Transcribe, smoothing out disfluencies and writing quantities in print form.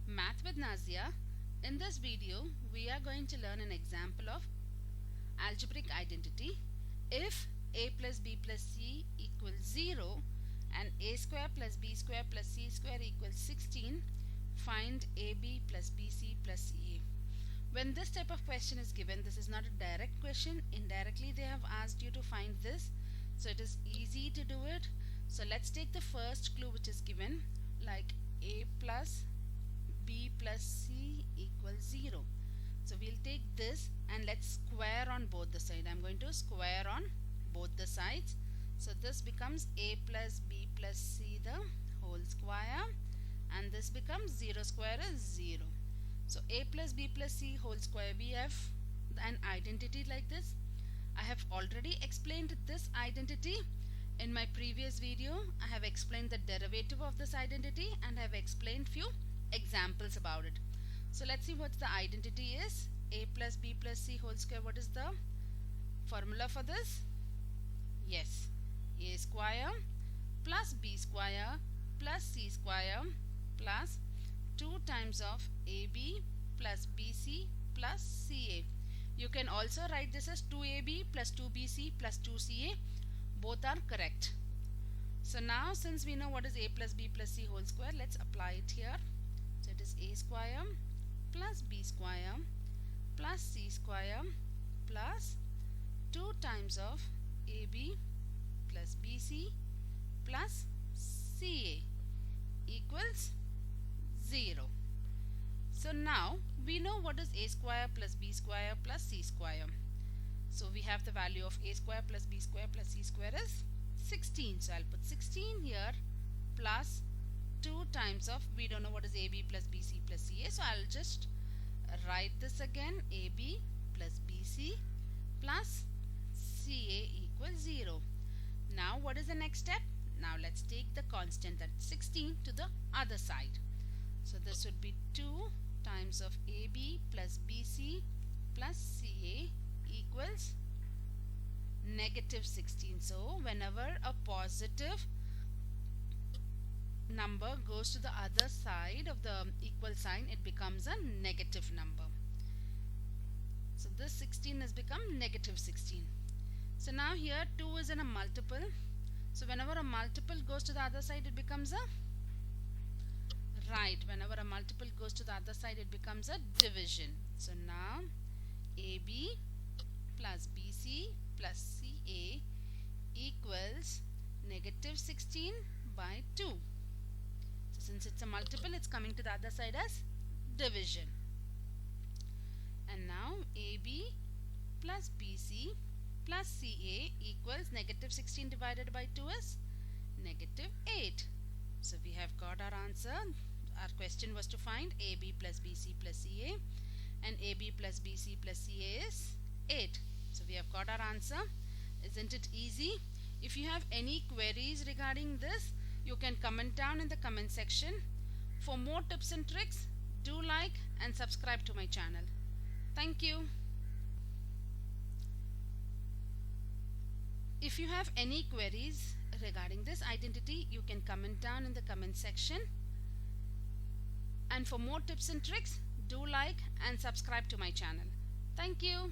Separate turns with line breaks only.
Math with Nazia. In this video, we are going to learn an example of algebraic identity. If a plus b plus c equals 0 and a square plus b square plus c square equals 16, find ab plus bc plus ca. When this type of question is given, this is not a direct question. Indirectly, they have asked you to find this. So it is easy to do it. So let's take the first clue which is given, like a plus b plus c equals 0. So we'll take this and let's square on both the sides. I'm going to square on both the sides. So this becomes a plus b plus c the whole square, and this becomes 0 square is 0. So a plus b plus c whole square, we have an identity like this. I have already explained this identity in my previous video. I have explained the derivative of this identity and I have explained few examples about it. So let's see what the identity is. A plus b plus c whole square. What is the formula for this? Yes, a square plus b square plus c square plus 2 times of ab plus bc plus ca. You can also write this as 2ab plus 2bc plus 2ca. Both are correct. So now, since we know what is a plus b plus c whole square, let's apply it here. So it is a square plus b square plus c square plus 2 times of ab plus bc plus ca equals 0. So now we know what is a square plus b square plus c square. So we have the value of a square plus b square plus c square is 16. So I'll put 16 here plus 2 times of, we don't know what is ab plus bc plus ca. So I'll just write this again, ab plus bc plus ca equals 0. Now what is the next step? Now let's take the constant, that's 16, to the other side. So this would be 2 times of ab plus bc plus ca equals negative 16. So whenever a positive number goes to the other side of the equal sign, it becomes a negative number. So this 16 has become negative 16. So now here 2 is in a multiple. So whenever a multiple goes to the other side, it becomes a right. Whenever a multiple goes to the other side, it becomes a division. So now AB plus BC plus CA equals negative 16 by 2. So since it's a multiple, it's coming to the other side as division. And now AB plus BC plus CA equals negative 16 divided by 2 is negative 8. So we have got our answer. Our question was to find AB plus BC plus CA, and AB plus BC plus CA is 8. So we have got our answer. Isn't it easy? If you have any queries regarding this, you can comment down in the comment section. For more tips and tricks, do like and subscribe to my channel. Thank you. If you have any queries regarding this identity, you can comment down in the comment section. And for more tips and tricks, do like and subscribe to my channel. Thank you.